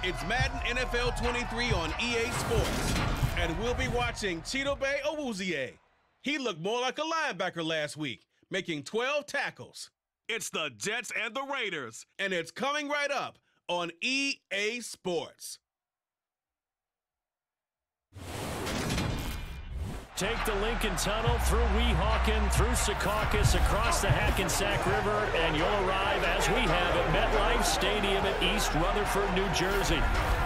It's Madden NFL 23 on EA Sports. And we'll be watching Chidobe Awuzie. He looked more like a linebacker last week, making 12 tackles. It's the Jets and the Raiders, and it's coming right up on EA Sports. Take the Lincoln Tunnel through Weehawken, through Secaucus, across the Hackensack River, and you'll arrive, as we have, at MetLife Stadium in East Rutherford, New Jersey.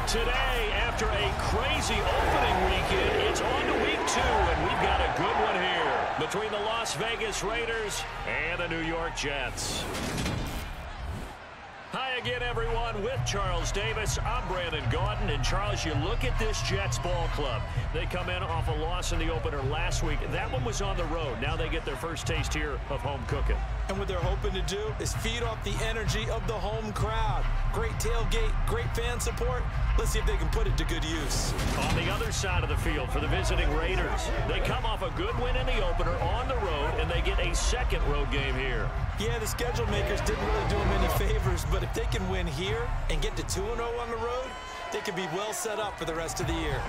Today, after a crazy opening weekend, it's on to week 2, and we've got a good one here between the Las Vegas Raiders and the New York Jets. Hi again, everyone. With Charles Davis, I'm Brandon Gaudin. And, Charles, you look at this Jets ball club. They come in off a loss in the opener last week. That one was on the road. Now they get their first taste here of home cooking. And what they're hoping to do is feed off the energy of the home crowd. Great tailgate, great fan support. Let's see if they can put it to good use. On the other side of the field for the visiting Raiders, they come off a good win in the opener on the road, and they get a second road game here. Yeah, the schedule makers didn't really do them any favors, but if they can win here and get to 2-0 on the road, they could be well set up for the rest of the year.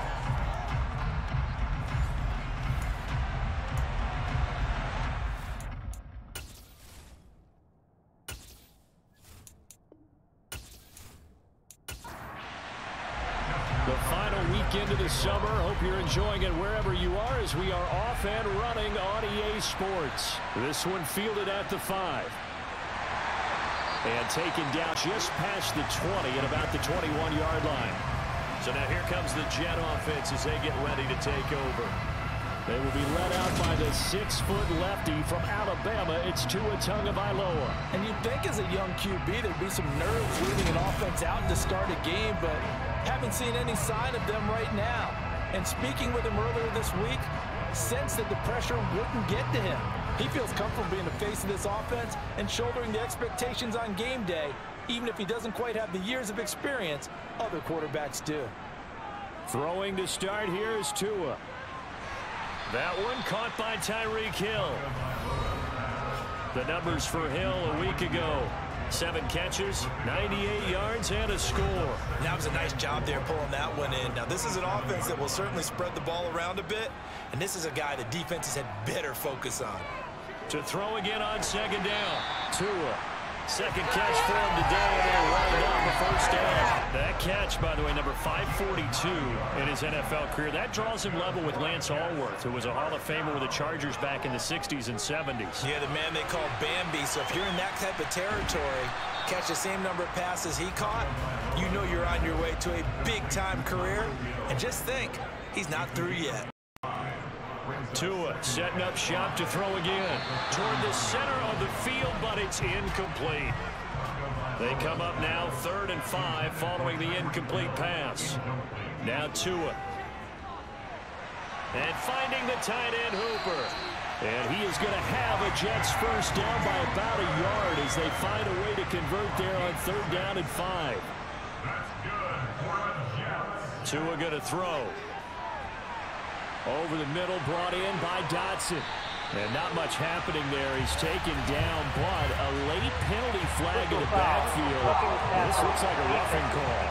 The final weekend of the summer. Hope you're enjoying it wherever you are as we are off and running on EA Sports. This one fielded at the 5. And taken down just past the 20 at about the 21-yard line. So now here comes the Jet offense as they get ready to take over. They will be led out by the 6-foot lefty from Alabama. It's Tua Tagovailoa. And you'd think as a young QB there'd be some nerves leading an offense out to start a game, but haven't seen any sign of them right now. And speaking with him earlier this week, sensed that the pressure wouldn't get to him. He feels comfortable being the face of this offense and shouldering the expectations on game day, even if he doesn't quite have the years of experience other quarterbacks do. Throwing to start here is Tua. That one caught by Tyreek Hill. The numbers for Hill a week ago. 7 catches, 98 yards, and a score. That was a nice job there pulling that one in. Now, this is an offense that will certainly spread the ball around a bit, and this is a guy the defenses had better focus on. To throw again on second down. Tua. Second catch for him today, and they're running down the first down. That catch, by the way, number 542 in his NFL career. That draws him level with Lance Allworth, who was a Hall of Famer with the Chargers back in the 60s and 70s. Yeah, the man they call Bambi. So if you're in that type of territory, catch the same number of passes he caught, you know you're on your way to a big-time career. And just think, he's not through yet. Tua setting up shop to throw again. Toward the center of the field, but it's incomplete. They come up now 3rd and 5 following the incomplete pass. Now Tua. And finding the tight end Hooper. And he is going to have a Jets first down by about a yard as they find a way to convert there on 3rd down and 5. Tua going to throw. Over the middle, brought in by Dotson. And not much happening there. He's taken down, but a late penalty flag in the backfield. This looks like a roughing call.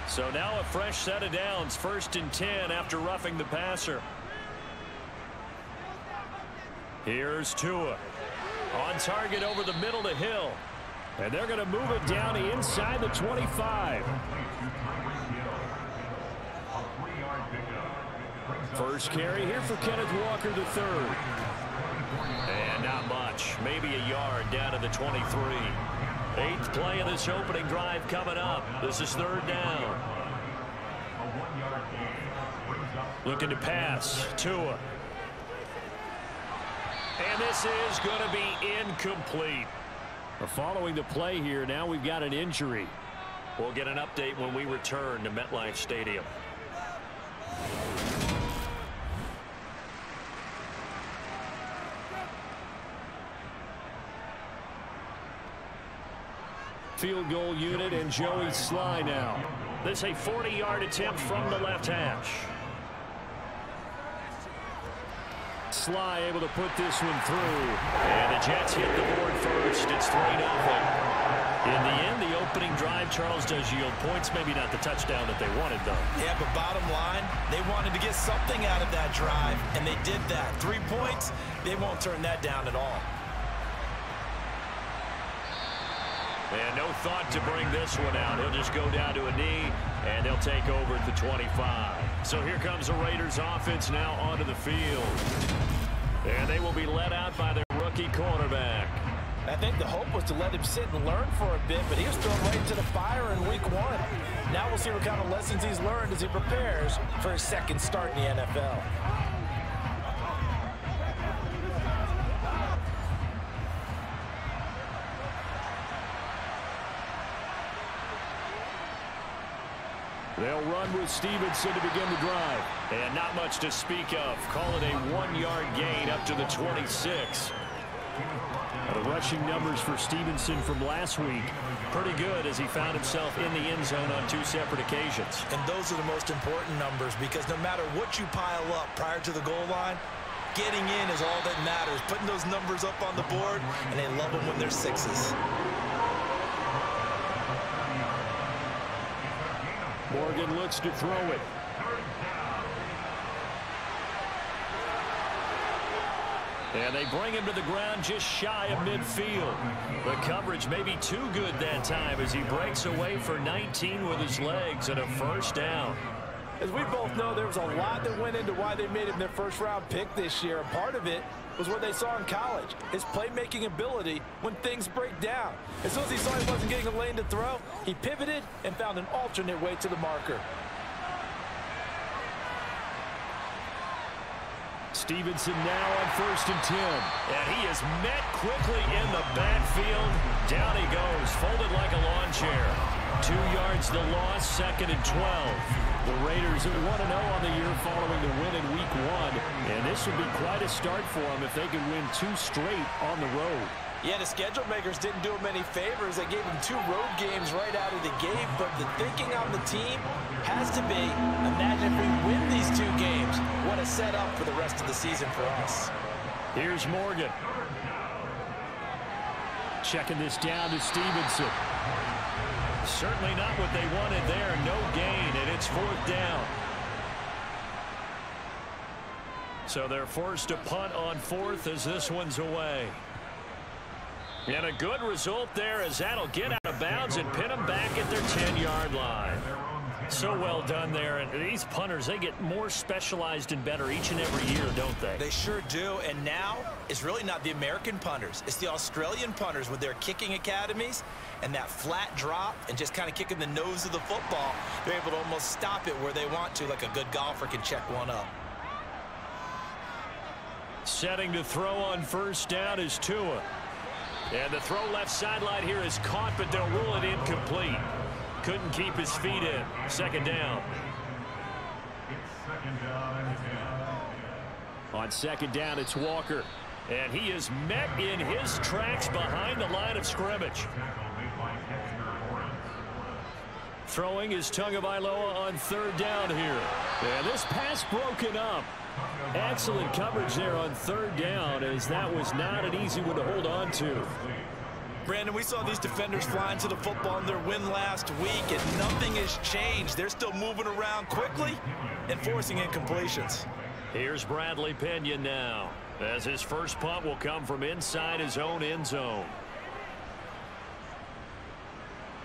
So now a fresh set of downs, 1st and 10 after roughing the passer. Here's Tua. On target over the middle to Hill. And they're going to move it down inside the 25. First carry here for Kenneth Walker III. And not much. Maybe a yard down to the 23. 8th play of this opening drive coming up. This is 3rd down. Looking to pass. Tua. And this is going to be incomplete. Following the play here, now we've got an injury. We'll get an update when we return to MetLife Stadium. Field goal unit and Joey Sly now. This is a 40-yard attempt from the left hash. fly, able to put this one through. And the Jets hit the board first. It's 3-0. In the end, the opening drive, Charles, does yield points. Maybe not the touchdown that they wanted, though. Yeah, but bottom line, they wanted to get something out of that drive, and they did that. 3 points, they won't turn that down at all. And no thought to bring this one out. He'll just go down to a knee, and they'll take over at the 25. So here comes the Raiders offense now onto the field. And they will be led out by their rookie cornerback. I think the hope was to let him sit and learn for a bit, but he was thrown right into the fire in week 1. Now we'll see what kind of lessons he's learned as he prepares for his second start in the NFL. They'll run with Stevenson to begin the drive. And not much to speak of. Call it a 1-yard gain up to the 26. The rushing numbers for Stevenson from last week, pretty good as he found himself in the end zone on 2 separate occasions. And those are the most important numbers because no matter what you pile up prior to the goal line, getting in is all that matters. Putting those numbers up on the board, and they love them when they're 6s. Morgan looks to throw it. And they bring him to the ground just shy of midfield. The coverage may be too good that time as he breaks away for 19 with his legs and a first down. As we both know, there was a lot that went into why they made him their first-round pick this year. And part of it was what they saw in college, his playmaking ability when things break down. As soon as he saw he wasn't getting a lane to throw, he pivoted and found an alternate way to the marker. Stevenson now on 1st and 10. And he is met quickly in the backfield. Down he goes, folded like a lawn chair. 2 yards the loss, 2nd and 12. The Raiders 1-0 on the year following the win in week 1. And this would be quite a start for them if they could win 2 straight on the road. Yeah, the schedule makers didn't do him any favors. They gave him 2 road games right out of the gate, but the thinking on the team has to be, imagine if we win these 2 games. What a setup for the rest of the season for us. Here's Morgan. Checking this down to Stevenson. Certainly not what they wanted there. No gain, and it's 4th down. So they're forced to punt on 4th as this one's away. And a good result there as that'll get out of bounds and pin them back at their 10-yard line. So well done there. And these punters, they get more specialized and better each and every year, don't they? They sure do. And now it's really not the American punters. It's the Australian punters with their kicking academies and that flat drop and just kind of kicking the nose of the football. They're able to almost stop it where they want to, like a good golfer can check one up. Setting to throw on 1st down is Tua. And the throw left sideline here is caught, but they'll rule it incomplete. Couldn't keep his feet in. 2nd down. On 2nd down, it's Walker. And he is met in his tracks behind the line of scrimmage. Throwing is Tagovailoa on 3rd down here. And this pass broken up. Excellent coverage there on 3rd down, as that was not an easy one to hold on to. Brandon, we saw these defenders flying to the football in their win last week, and nothing has changed. They're still moving around quickly and forcing incompletions. Here's Bradley Pinion now, as his first punt will come from inside his own end zone.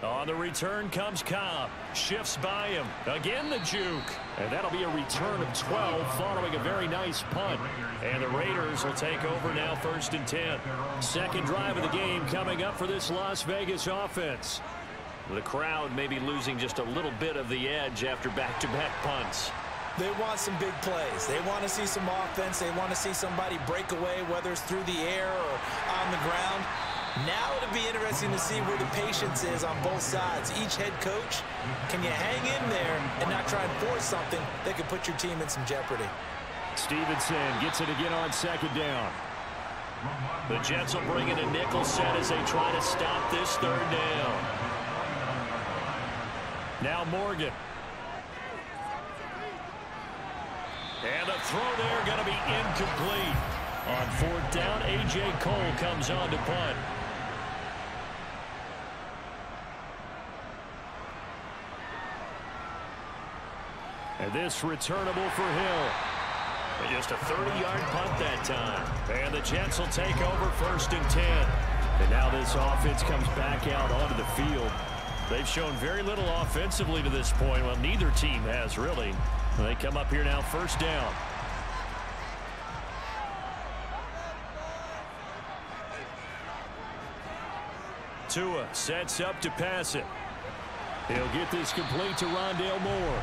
On the return comes Cobb. Shifts by him. Again the juke. And that'll be a return of 12 following a very nice punt. And the Raiders will take over now 1st and 10. 2nd drive of the game coming up for this Las Vegas offense. The crowd may be losing just a little bit of the edge after back-to-back punts. They want some big plays. They want to see some offense. They want to see somebody break away, whether it's through the air or on the ground. Now it'll be interesting to see where the patience is on both sides. Each head coach, can you hang in there and not try and force something that could put your team in some jeopardy? Stevenson gets it again on 2nd down. The Jets will bring in a nickel set as they try to stop this 3rd down. Now Morgan. And the throw there going to be incomplete. On 4th down, A.J. Cole comes on to punt. And this returnable for Hill. And just a 30-yard punt that time. And the Jets will take over 1st and 10. And now this offense comes back out onto the field. They've shown very little offensively to this point. Well, neither team has, really. And they come up here now 1st down. Tua sets up to pass it. He'll get this complete to Rondale Moore.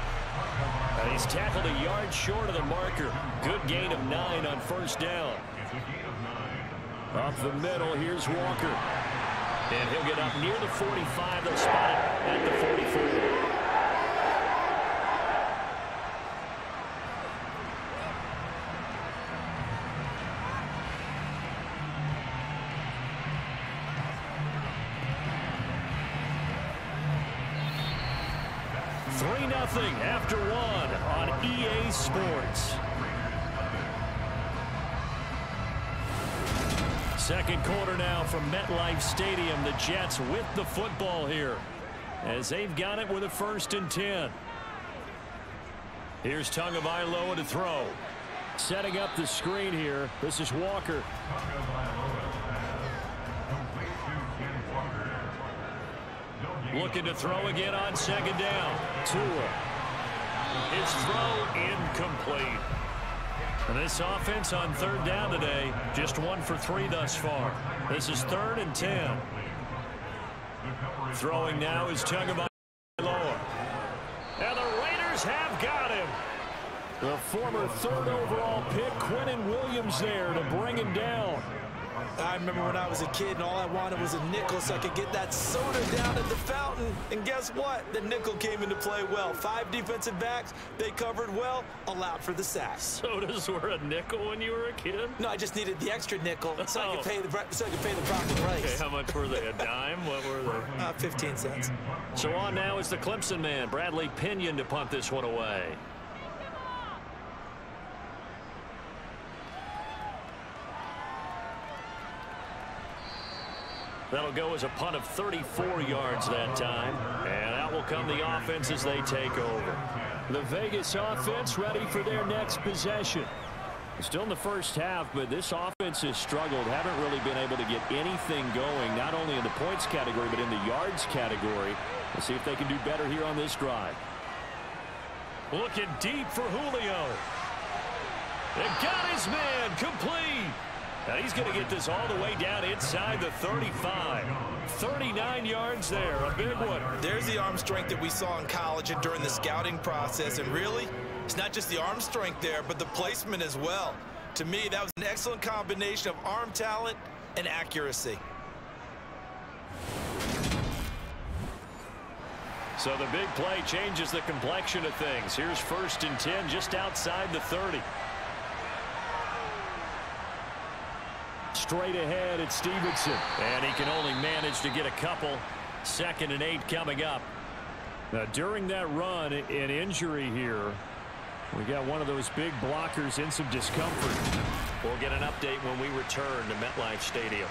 And he's tackled a yard short of the marker. Good gain of 9 on 1st down. Up the middle, here's Walker. And he'll get up near the 45. They'll spot it at the 44. Nothing after 1 on EA Sports. Second quarter now from MetLife Stadium. The Jets with the football here as they've got it with a 1st and 10. Here's Tagovailoa to throw. Setting up the screen here. This is Walker. Looking to throw again on 2nd down. Tua. His throw incomplete. And this offense on 3rd down today, just 1 for 3 thus far. This is 3rd and 10. Throwing now is Tagovailoa. And the Raiders have got him. The former 3rd overall pick, Quinnen Williams, there to bring him down. I remember when I was a kid and all I wanted was a nickel so I could get that soda down at the fountain. And guess what? The nickel came into play well. 5 defensive backs, they covered well, allowed for the sack. Sodas were a nickel when you were a kid? No, I just needed the extra nickel so I could pay the proper price. Okay, how much were they? A dime? What were they? 15 cents. So on now is the Clemson man, Bradley Pinion, to punt this one away. That'll go as a punt of 34 yards that time. And out will come the offense as they take over. The Vegas offense ready for their next possession. Still in the first half, but this offense has struggled. Haven't really been able to get anything going, not only in the points category, but in the yards category. Let's see if they can do better here on this drive. Looking deep for Julio. And got his man complete. Now he's going to get this all the way down inside the 35. 39 yards there, a big one. There's the arm strength that we saw in college and during the scouting process. And really, it's not just the arm strength there, but the placement as well. To me, that was an excellent combination of arm talent and accuracy. So the big play changes the complexion of things. Here's 1st and 10 just outside the 30. Straight ahead at Stevenson. And he can only manage to get a couple. 2nd and 8 coming up. Now, during that run, an injury here. We got one of those big blockers in some discomfort. We'll get an update when we return to MetLife Stadium.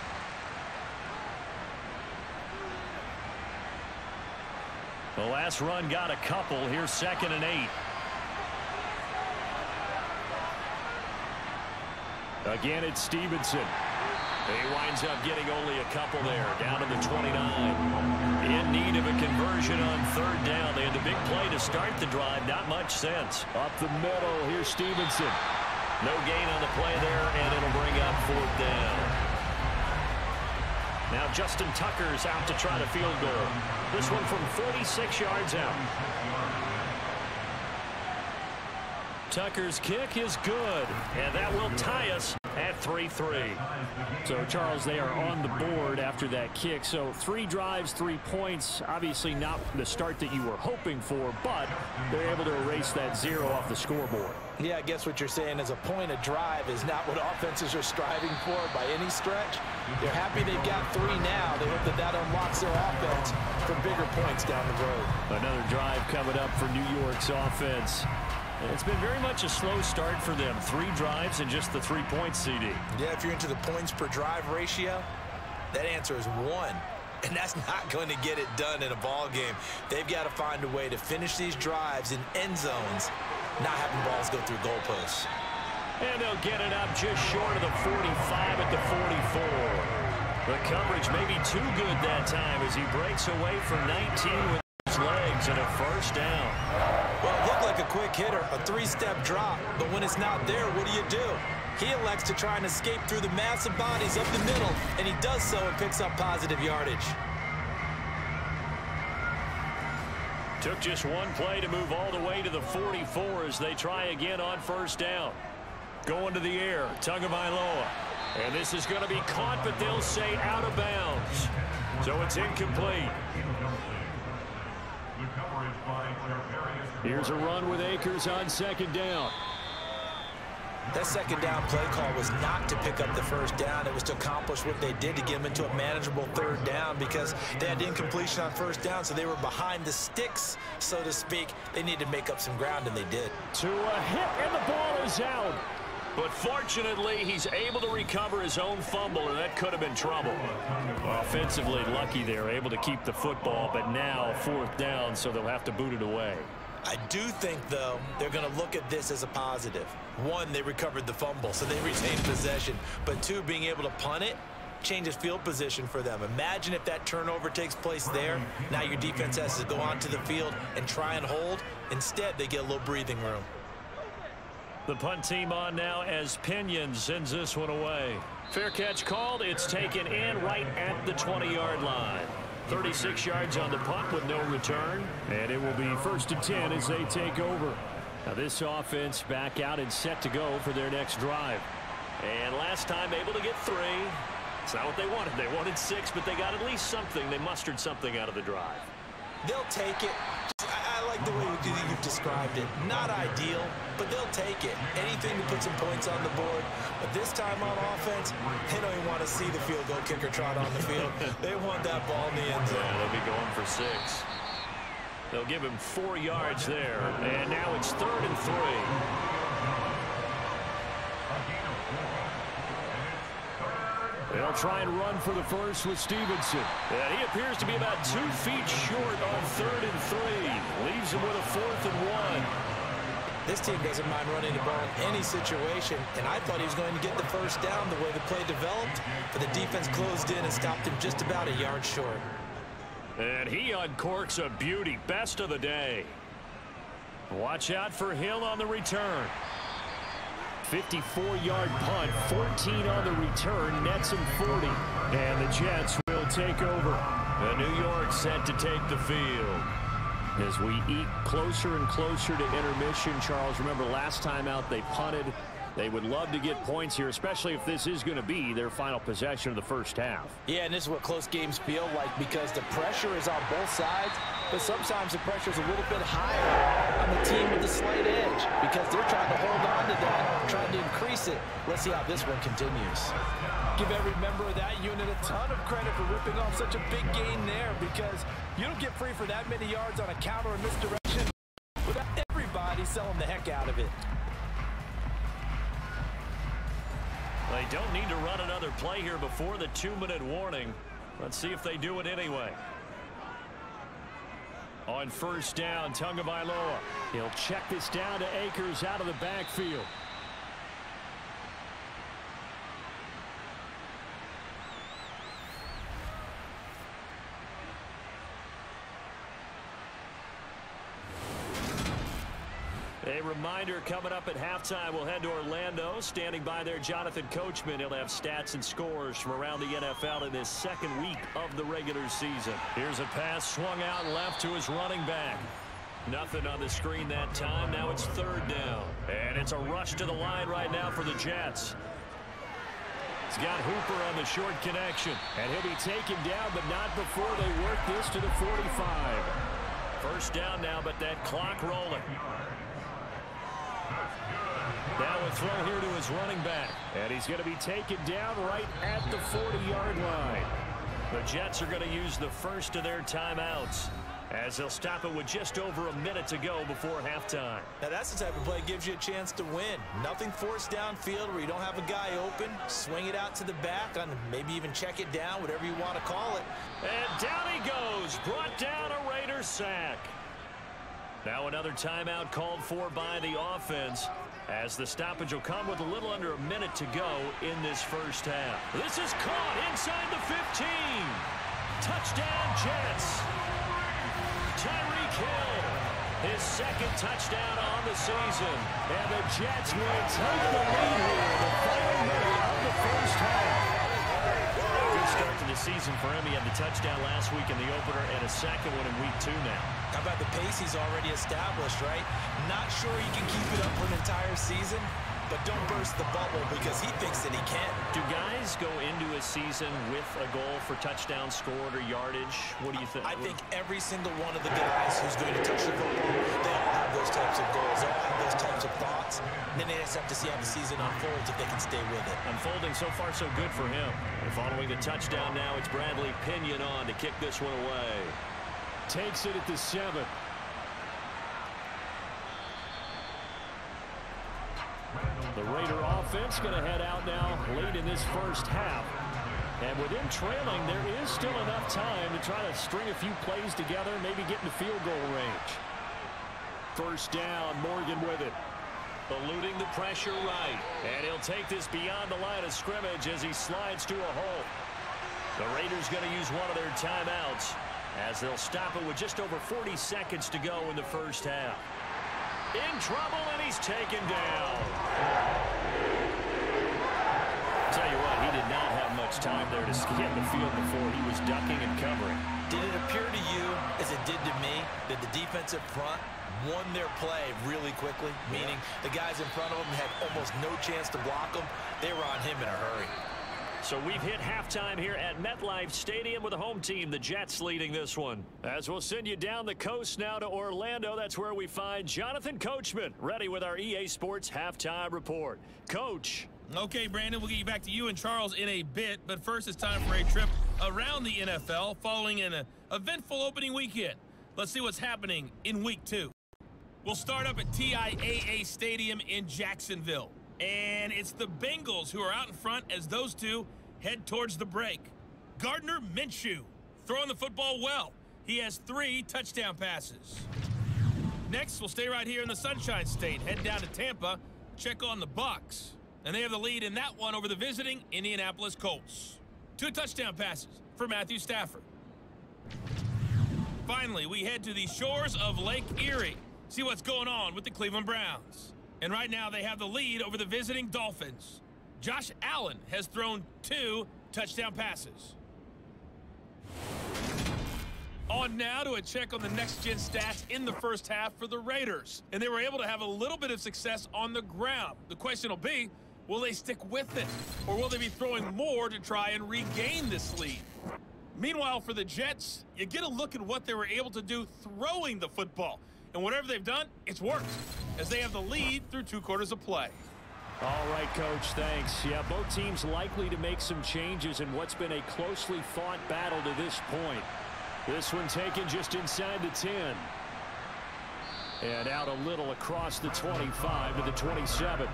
The last run got a couple. Here's 2nd and 8. Again, it's Stevenson. He winds up getting only a couple there, down to the 29. In need of a conversion on 3rd down. They had the big play to start the drive. Not much sense. Up the middle, here's Stevenson. No gain on the play there, and it'll bring up 4th down. Now Justin Tucker's out to try the field goal. This one from 46 yards out. Tucker's kick is good, and that will tie us at 3-3. So, Charles, they are on the board after that kick. So 3 drives, 3 points. Obviously not the start that you were hoping for, but they're able to erase that 0 off the scoreboard. Yeah, I guess what you're saying is a point a drive is not what offenses are striving for by any stretch. They're happy they've got 3 now. They hope that that unlocks their offense for bigger points down the road. Another drive coming up for New York's offense. It's been very much a slow start for them. 3 drives and just the 3 points, CD. Yeah, if you're into the points per drive ratio, that answer is 1. And that's not going to get it done in a ball game. They've got to find a way to finish these drives in end zones, not having balls go through goalposts. And they'll get it up just short of the 45 at the 44. The coverage may be too good that time as he breaks away for 19 with his legs and a first down. Well, it looked like a quick hitter, a 3-step drop, but when it's not there, what do? He elects to try and escape through the massive bodies up the middle, and he does so and picks up positive yardage. Took just one play to move all the way to the 44 as they try again on first down. Going to the air, Tagovailoa. And this is going to be caught, but they'll say out of bounds. So it's incomplete. Here's a run with Akers on second down. That second down play call was not to pick up the first down. It was to accomplish what they did to get them into a manageable third down because they had incompletion on first down, so they were behind the sticks, so to speak. They needed to make up some ground, and they did. To a hit, and the ball is out. But fortunately, he's able to recover his own fumble, and that could have been trouble. Offensively lucky they're able to keep the football, but now 4th down, so they'll have to boot it away. I do think, though, they're going to look at this as a positive. 1, they recovered the fumble, so they retained possession. But 2, being able to punt it changes field position for them. Imagine if that turnover takes place there. Now your defense has to go onto the field and try and hold. Instead, they get a little breathing room. The punt team on now as Pinion sends this one away. Fair catch called. It's taken in right at the 20-yard line. 36 yards on the punt with no return. And it will be 1st and 10 as they take over. Now this offense back out and set to go for their next drive. And last time able to get 3. It's not what they wanted. They wanted 6, but they got at least something. They mustered something out of the drive. They'll take it. I like the way you've described it. Not ideal, but they'll take it. Anything to put some points on the board. But this time on offense, they don't even want to see the field goal kicker trot on the field. They want that ball in the end zone. Yeah, they'll be going for 6. They'll give him 4 yards there. And now it's 3rd and 3. They'll try and run for the first with Stevenson. And he appears to be about 2 feet short on 3rd and 3. Leaves him with a 4th and 1. This team doesn't mind running the ball in any situation, and I thought he was going to get the first down the way the play developed, but the defense closed in and stopped him just about a yard short. And he uncorks a beauty. Best of the day. Watch out for Hill on the return. 54-yard punt, 14 on the return, nets him 40. And the Jets will take over. The New York set to take the field. As we eat closer and closer to intermission, Charles, remember last time out they punted. They would love to get points here, especially if this is going to be their final possession of the first half. Yeah, and this is what close games feel like because the pressure is on both sides, but sometimes the pressure is a little bit higher on the team with the slight edge because they're trying to hold on to that, trying to increase it. Let's see how this one continues. Give every member of that unit a ton of credit for ripping off such a big gain there because you don't get free for that many yards on a counter or misdirection without everybody selling the heck out of it. They don't need to run another play here before the 2-minute warning. Let's see if they do it anyway. On first down, Tagovailoa. He'll check this down to Akers out of the backfield. A reminder coming up at halftime, we'll head to Orlando. Standing by there, Jonathan Coachman. He'll have stats and scores from around the NFL in this second week of the regular season. Here's a pass swung out left to his running back. Nothing on the screen that time. Now it's 3rd down. And it's a rush to the line right now for the Jets. He's got Hooper on the short connection. And he'll be taken down, but not before they work this to the 45. First down now, but that clock rolling. Now a throw here to his running back. And he's going to be taken down right at the 40-yard line. The Jets are going to use the first of their timeouts. as they'll stop it with just over a minute to go before halftime. Now that's the type of play that gives you a chance to win. Nothing forced downfield where you don't have a guy open. Swing it out to the back, and maybe even check it down, whatever you want to call it. And down he goes, brought down a Raider sack. Now another timeout called for by the offense, as the stoppage will come with a little under a minute to go in this first half. This is caught inside the 15. Touchdown Jets. Tyreek Hill, his second touchdown on the season. And the Jets will take the lead here in the final minute of the first half. Good start to the season for him. He had the touchdown last week in the opener and a second one in week 2 now. How about the pace he's already established, right? Not sure he can keep it up for an entire season, but don't burst the bubble because he thinks that he can. Do guys go into a season with a goal for touchdown scored or yardage? What do you think? I think every single one of the guys who's going to touch the football, they all have those types of goals. They all have those types of thoughts. And then they just have to see how the season unfolds if they can stay with it. Unfolding so far so good for him. And following the touchdown now, it's Bradley Pinion on to kick this one away. Takes it at the 7. The Raider offense going to head out now late in this first half. And with him trailing, there is still enough time to try to string a few plays together, maybe get into field goal range. First down, Morgan with it. Eluding the pressure right. And he'll take this beyond the line of scrimmage as he slides to a hole. The Raiders going to use one of their timeouts as they'll stop it with just over 40 seconds to go in the first half. In trouble, and he's taken down. Tell you what, he did not have much time there to get in the field before he was ducking and covering. Did it appear to you, as it did to me, that the defensive front won their play really quickly? Meaning the guys in front of them had almost no chance to block them. They were on him in a hurry. So we've hit halftime here at MetLife Stadium with the home team, the Jets, leading this one. As we'll send you down the coast now to Orlando, that's where we find Jonathan Coachman, ready with our EA Sports halftime report. Coach. Okay, Brandon, we'll get you back to you and Charles in a bit, but first it's time for a trip around the NFL following an eventful opening weekend. Let's see what's happening in week 2. We'll start up at TIAA Stadium in Jacksonville. And it's the Bengals who are out in front as those two head towards the break. Gardner Minshew throwing the football well. He has 3 touchdown passes. Next, we'll stay right here in the Sunshine State. Head down to Tampa, check on the Bucs. And they have the lead in that one over the visiting Indianapolis Colts. 2 touchdown passes for Matthew Stafford. Finally, we head to the shores of Lake Erie. See what's going on with the Cleveland Browns. And right now they have the lead over the visiting Dolphins. Josh Allen has thrown 2 touchdown passes. On now to a check on the next-gen stats in the first half for the Raiders. And they were able to have a little bit of success on the ground. The question will be, will they stick with it? Or will they be throwing more to try and regain this lead? Meanwhile, for the Jets, you get a look at what they were able to do throwing the football. And whatever they've done, it's worked, as they have the lead through 2 quarters of play. All right, Coach, thanks. Yeah, both teams likely to make some changes in what's been a closely fought battle to this point. This one taken just inside the 10. And out a little across the 25 to the 27.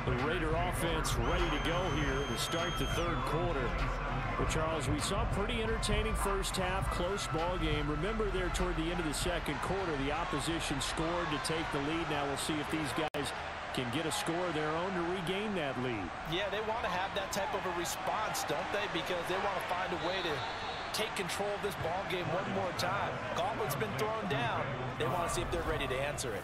The Raider offense ready to go here to start the 3rd quarter. But, Charles, we saw a pretty entertaining first half, close ball game. Remember there toward the end of the 2nd quarter, the opposition scored to take the lead. Now we'll see if these guys can get a score of their own to regain that lead. Yeah, they want to have that type of a response, don't they? Because they want to find a way to take control of this ball game one more time. Gauntlet's been thrown down. They want to see if they're ready to answer it.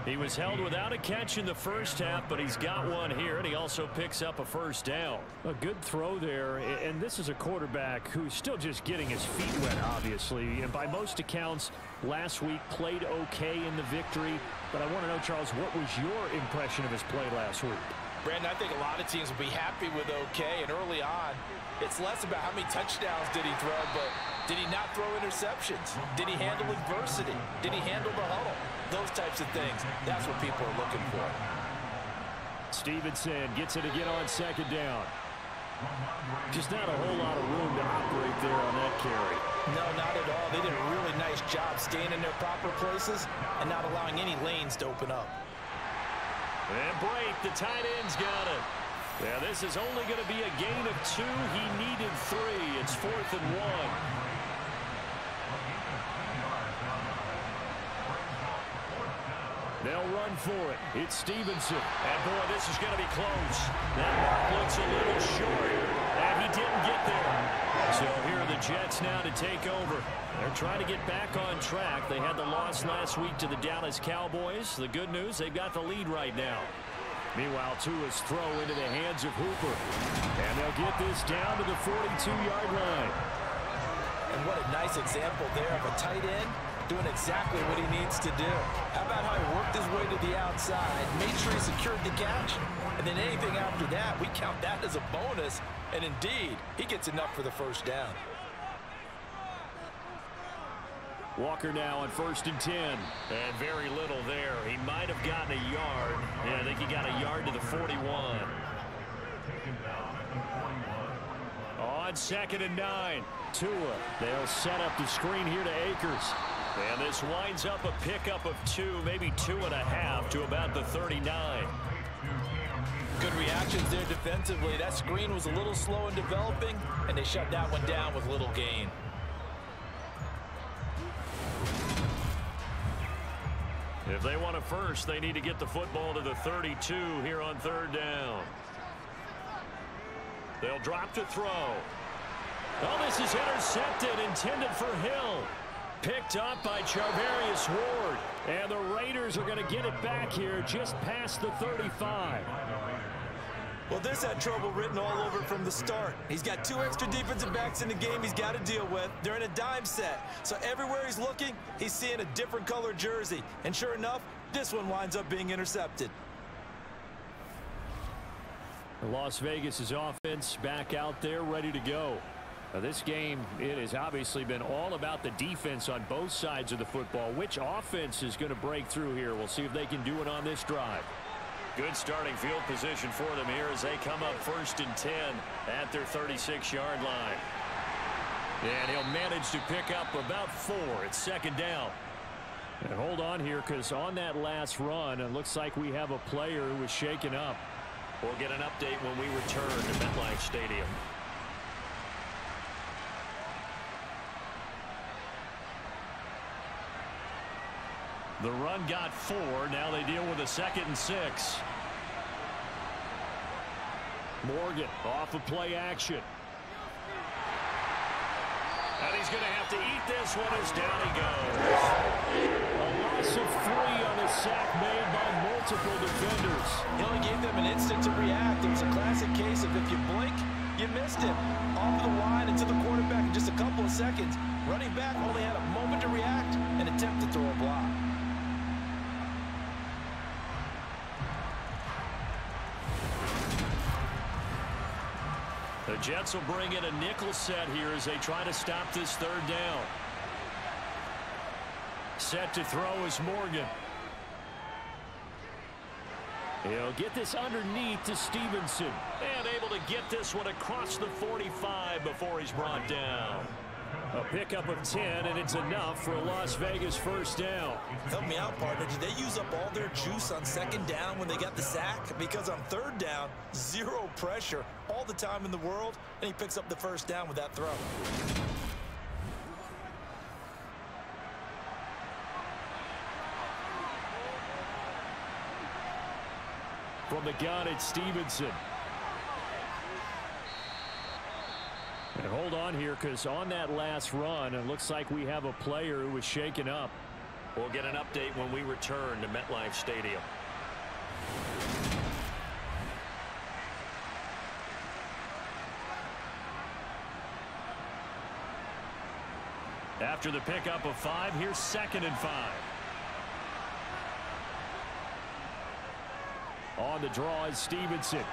He was held without a catch in the first half, but he's got one here, and he also picks up a first down. A good throw there, and this is a quarterback who's still just getting his feet wet, obviously. And by most accounts, last week played okay in the victory. But I want to know, Charles, what was your impression of his play last week? Brandon, I think a lot of teams will be happy with okay, and early on, it's less about how many touchdowns did he throw, but did he not throw interceptions? Did he handle adversity? Did he handle the huddle? Those types of things. That's what people are looking for. Stevenson gets it again on 2nd down. Just not a whole lot of room to operate there on that carry. No, not at all. They did a really nice job staying in their proper places and not allowing any lanes to open up. And break, the tight end's got it. Yeah, this is only going to be a gain of 2. He needed 3. It's 4th and 1. They'll run for it. It's Stevenson. And, boy, this is going to be close. That mark looks a little short. And he didn't get there. So here are the Jets now to take over. They're trying to get back on track. They had the loss last week to the Dallas Cowboys. The good news, they've got the lead right now. Meanwhile, Tua's throw into the hands of Hooper. And they'll get this down to the 42-yard line. And what a nice example there of a tight end doing exactly what he needs to do. How about how he worked his way to the outside, made sure he secured the catch, and then anything after that, we count that as a bonus. And indeed, he gets enough for the first down. Walker now on 1st and 10. And very little there. He might have gotten a yard. Yeah, I think he got a yard to the 41. On 2nd and 9. Tua. They'll set up the screen here to Akers. And this winds up a pickup of 2, maybe 2.5 to about the 39. Good reactions there defensively. That screen was a little slow in developing, and they shut that one down with little gain. If they want a first, they need to get the football to the 32 here on 3rd down. They'll drop to throw. Oh, this is intercepted, intended for Hill. Picked up by Charvarius Ward. And the Raiders are going to get it back here just past the 35. Well, this had trouble written all over it from the start. He's got 2 extra defensive backs in the game he's got to deal with. They're in a dime set. So everywhere he's looking, he's seeing a different color jersey. And sure enough, this one winds up being intercepted. Las Vegas's offense back out there ready to go. Now, this game, it has obviously been all about the defense on both sides of the football. Which offense is going to break through here? We'll see if they can do it on this drive. Good starting field position for them here as they come up 1st and 10 at their 36-yard line. And he'll manage to pick up about 4. It's 2nd down. And hold on here, because on that last run, it looks like we have a player who was shaken up. We'll get an update when we return to MetLife Stadium. The run got 4. Now they deal with a 2nd and 6. Morgan off of play action. And he's going to have to eat this one as down he goes. A loss of 3 on a sack made by multiple defenders. He only gave them an instant to react. It was a classic case of if you blink, you missed him. Off of the line and to the quarterback in just a couple of seconds. Running back only had a moment to react and attempt to throw a block. The Jets will bring in a nickel set here as they try to stop this 3rd down. Set to throw is Morgan. He'll get this underneath to Stevenson. And able to get this one across the 45 before he's brought down. A pickup of 10, and it's enough for a Las Vegas 1st down. Help me out, partner. Did they use up all their juice on 2nd down when they got the sack? Because on 3rd down, 0 pressure, all the time in the world, and he picks up the 1st down with that throw. From the gun, it's Stevenson. And hold on here, because on that last run, it looks like we have a player who was shaken up. We'll get an update when we return to MetLife Stadium. After the pickup of 5, here's 2nd and 5. On the draw is Stevenson.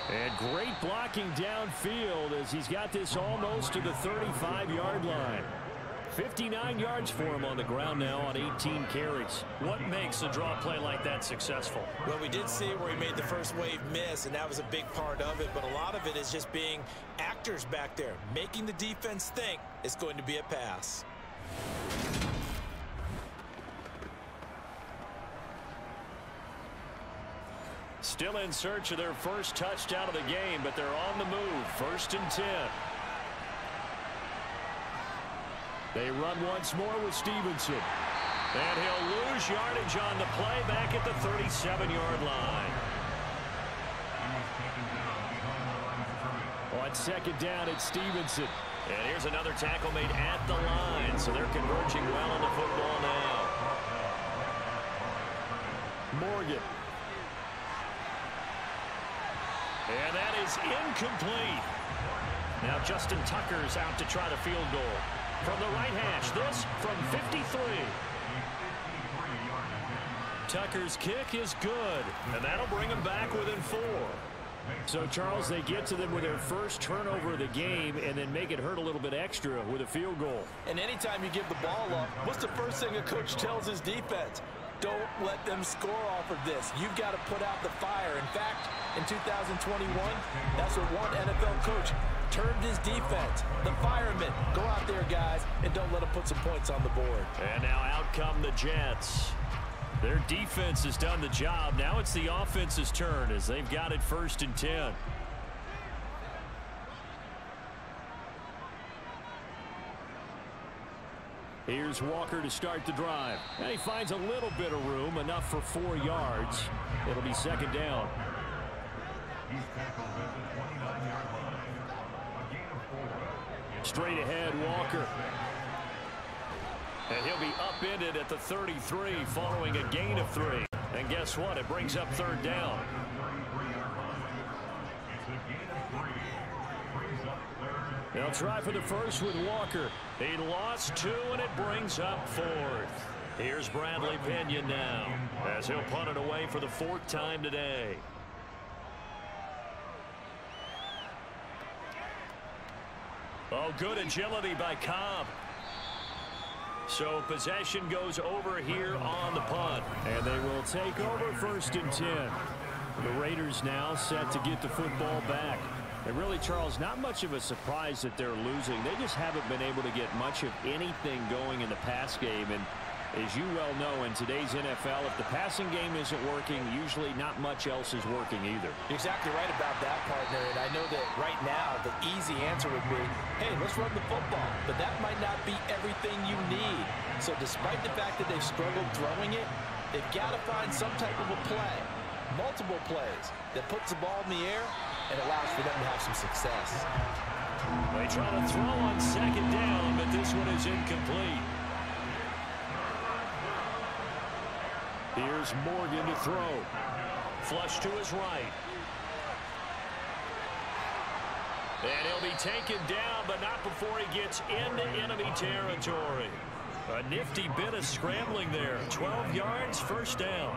And great blocking downfield as he's got this almost to the 35-yard line. 59 yards for him on the ground now on 18 carries. What makes a draw play like that successful? Well, we did see where he made the first wave miss, and that was a big part of it. But a lot of it is just being actors back there, making the defense think it's going to be a pass. Still in search of their first touchdown of the game, but they're on the move. 1st and 10. They run once more with Stevenson. And he'll lose yardage on the play back at the 37-yard line. On 2nd down, it's Stevenson. And here's another tackle made at the line, so they're converging well on the football now. Morgan. And that is incomplete. Now Justin Tucker's out to try the field goal. From the right hash, this from 53. Tucker's kick is good. And that'll bring him back within 4. So, Charles, they get to them with their first turnover of the game and then make it hurt a little bit extra with a field goal. And anytime you give the ball up, what's the first thing a coach tells his defense? Don't let them score off of this. You've got to put out the fire. In fact, in 2021, that's what one NFL coach termed his defense. The firemen. Go out there, guys, and don't let them put some points on the board. And now out come the Jets. Their defense has done the job. Now it's the offense's turn as they've got it 1st and 10. Here's Walker to start the drive. And he finds a little bit of room, enough for 4 yards. It'll be 2nd down. Straight ahead, Walker. And he'll be upended at the 33 following a gain of 3. And guess what? It brings up 3rd down. They'll try for the first with Walker. He lost 2, and it brings up 4th. Here's Bradley Pinion now as he'll punt it away for the 4th time today. Oh, good agility by Cobb. So possession goes over here on the punt. And they will take over 1st and 10. The Raiders now set to get the football back. And really, Charles, not much of a surprise that they're losing. They just haven't been able to get much of anything going in the pass game. And as you well know, in today's NFL, if the passing game isn't working, usually not much else is working either. You're exactly right about that, partner. And I know that right now the easy answer would be, hey, let's run the football. But that might not be everything you need. So despite the fact that they've struggled throwing it, they've got to find some type of a play, multiple plays, that puts the ball in the air and allows for them to have some success. They try to throw on 2nd down, but this one is incomplete. Here's Morgan to throw. Flush to his right. And he'll be taken down, but not before he gets into enemy territory. A nifty bit of scrambling there. 12 yards, 1st down.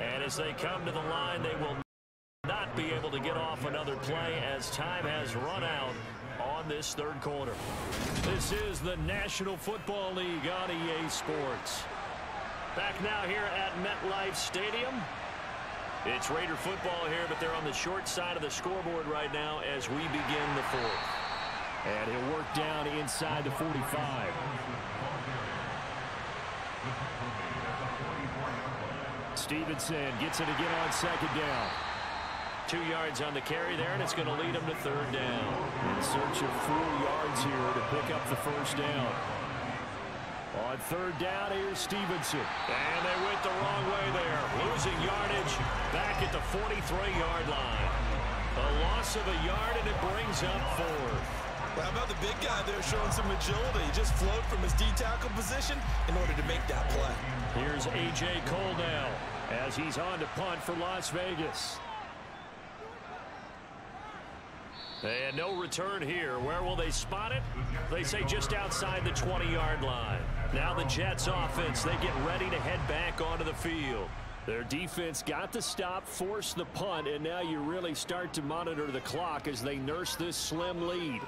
And as they come to the line, they will not be able to get off another play as time has run out on this 3rd quarter. This is the National Football League on EA Sports. Back now here at MetLife Stadium. It's Raider football here, but they're on the short side of the scoreboard right now as we begin the 4th. And he'll work down inside the 45. Stevenson gets it again on 2nd down. 2 yards on the carry there, and it's going to lead him to 3rd down. In search of 4 yards here to pick up the 1st down. On 3rd down, here's Stevenson. And they went the wrong way there. Losing yardage back at the 43-yard line. A loss of a yard, and it brings up 4th. Well, how about the big guy there showing some agility? He just flowed from his D-tackle position in order to make that play. Here's A.J. Cole now as he's on to punt for Las Vegas. And no return here. Where will they spot it? They say just outside the 20-yard line. Now the Jets offense, they get ready to head back onto the field. Their defense got the stop, forced the punt, and now you really start to monitor the clock as they nurse this slim lead.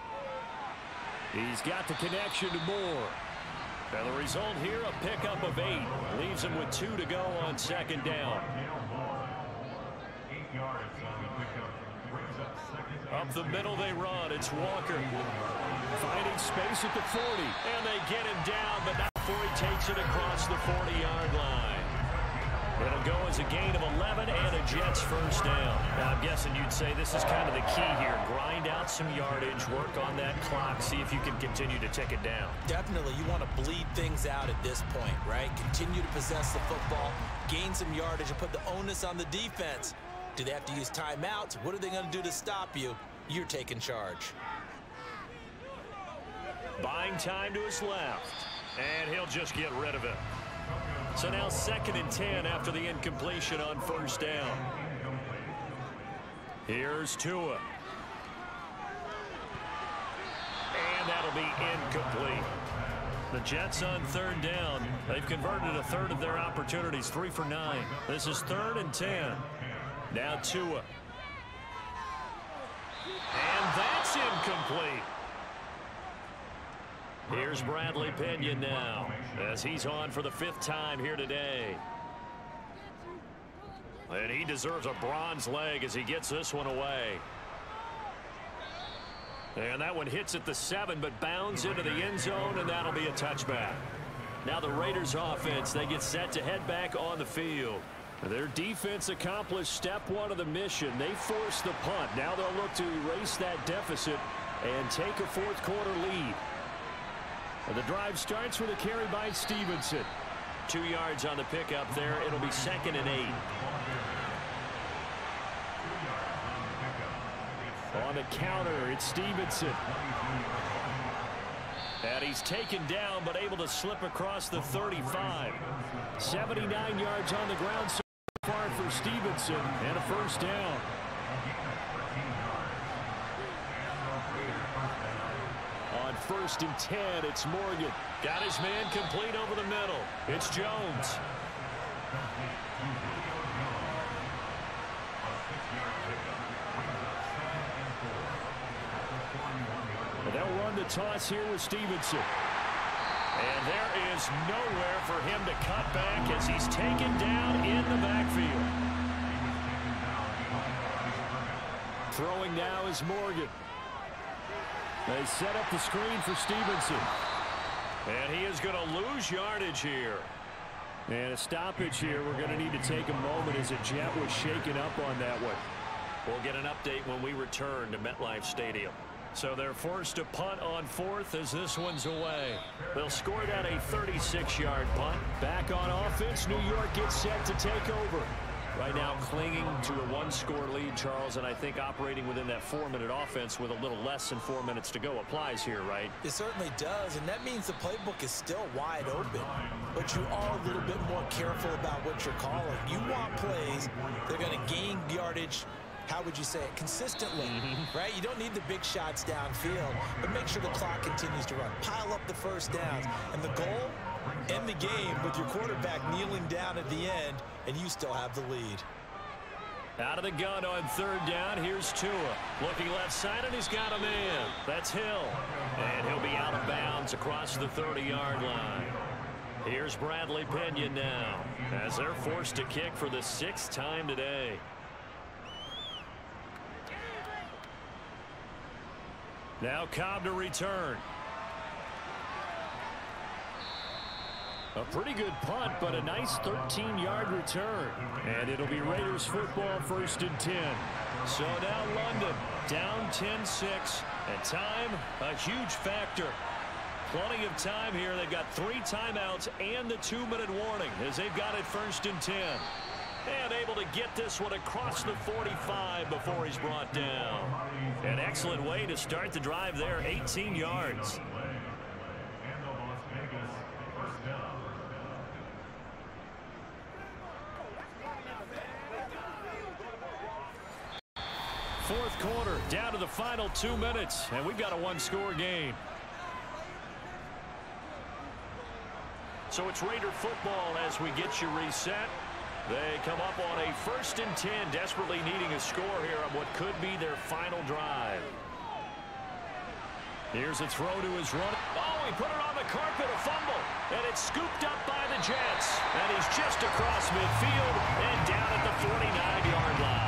He's got the connection to Moore. And the result here, a pickup of 8. Leaves him with 2 to go on second down. Up the middle they run. It's Walker. Finding space at the 40. And they get him down, but not before he takes it across the 40-yard line. It'll go as a gain of 11 and a Jets first down. Now, I'm guessing you'd say this is kind of the key here. Grind out some yardage, work on that clock, see if you can continue to tick it down. Definitely, you want to bleed things out at this point, right? Continue to possess the football, gain some yardage, and put the onus on the defense. Do they have to use timeouts? What are they going to do to stop you? You're taking charge. Buying time to his left. And he'll just get rid of it. So now 2nd and 10 after the incompletion on first down. Here's Tua. And that'll be incomplete. The Jets on 3rd down. They've converted a third of their opportunities, 3 for 9. This is 3rd and 10. Now Tua. And that's incomplete. Here's Bradley Pinion now as he's on for the 5th time here today. And he deserves a bronze leg as he gets this one away. And that one hits at the 7 but bounds into the end zone, and that'll be a touchback. Now the Raiders offense, they get set to head back on the field. Their defense accomplished step 1 of the mission. They forced the punt. Now they'll look to erase that deficit and take a 4th quarter lead. The drive starts with a carry by Stevenson. 2 yards on the pickup there. It'll be 2nd and 8. On the counter, it's Stevenson. And he's taken down, but able to slip across the 35. 79 yards on the ground so far for Stevenson, and a first down. On 1st and 10, it's Morgan. Got his man complete over the middle. It's Jones. They'll run the toss here with Stevenson. And there is nowhere for him to cut back as he's taken down in the backfield. Throwing now is Morgan. They set up the screen for Stevenson. And he is going to lose yardage here. And a stoppage here. We're going to need to take a moment as a Jet was shaken up on that one. We'll get an update when we return to MetLife Stadium. So they're forced to punt on 4th as this one's away. They'll score that a 36-yard punt. Back on offense, New York gets set to take over. Right now clinging to a 1-score lead, Charles, and I think operating within that 4-minute offense with a little less than 4 minutes to go applies here, right? It certainly does, and that means the playbook is still wide open. But you are a little bit more careful about what you're calling. You want plays that are going to gain yardage, how would you say it, consistently, right? You don't need the big shots downfield, but make sure the clock continues to run. Pile up the first downs, and the goal, end the game with your quarterback kneeling down at the end, and you still have the lead. Out of the gun on 3rd down, here's Tua. Looking left side, and he's got a man. That's Hill. And he'll be out of bounds across the 30-yard line. Here's Bradley Pinion now, as they're forced to kick for the 6th time today. Now Cobb to return. A pretty good punt, but a nice 13-yard return. And it'll be Raiders football 1st and 10. So now London down 10-6. And time, a huge factor. Plenty of time here. They've got 3 timeouts and the 2-minute warning as they've got it 1st and 10. And able to get this one across the 45 before he's brought down. An excellent way to start the drive there, 18 yards. Fourth quarter, down to the final 2 minutes, and we've got a one-score game. So it's Raider football as we get you reset. They come up on a 1st and 10, desperately needing a score here on what could be their final drive. Here's a throw to his run. Oh, he put it on the carpet, a fumble. And it's scooped up by the Jets. And he's just across midfield and down at the 49-yard line.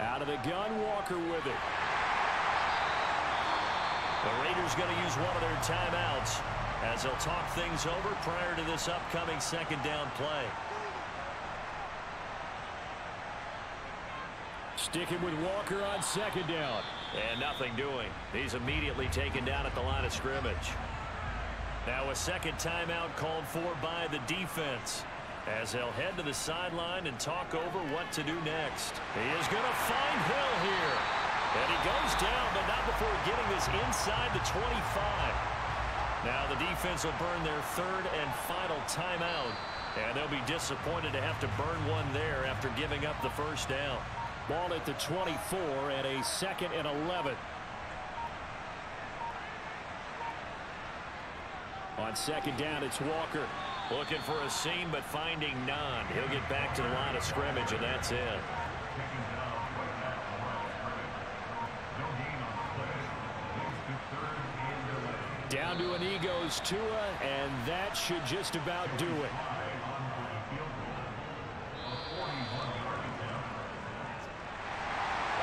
Out of the gun, Walker with it. The Raiders going to use one of their timeouts as they'll talk things over prior to this upcoming 2nd down play. Sticking with Walker on 2nd down. And nothing doing. He's immediately taken down at the line of scrimmage. Now a 2nd timeout called for by the defense as they'll head to the sideline and talk over what to do next. He is going to find Hill here. And he goes down, but not before getting this inside the 25. Now the defense will burn their 3rd and final timeout. And they'll be disappointed to have to burn one there after giving up the 1st down. Ball at the 24 and a 2nd and 11. On 2nd down, it's Walker. Looking for a seam, but finding none. He'll get back to the line of scrimmage, and that's it. Down to an goes Tua, and that should just about do it.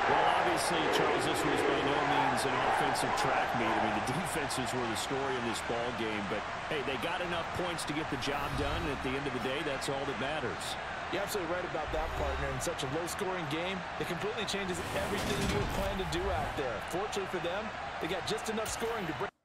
Obviously, Charles, this was by no means an offensive track meet. I mean, the defenses were the story in this ball game, but hey, they got enough points to get the job done, and at the end of the day, that's all that matters. You're absolutely right about that, partner. In such a low-scoring game, it completely changes everything you had planned to do out there. Fortunately for them, they got just enough scoring to break.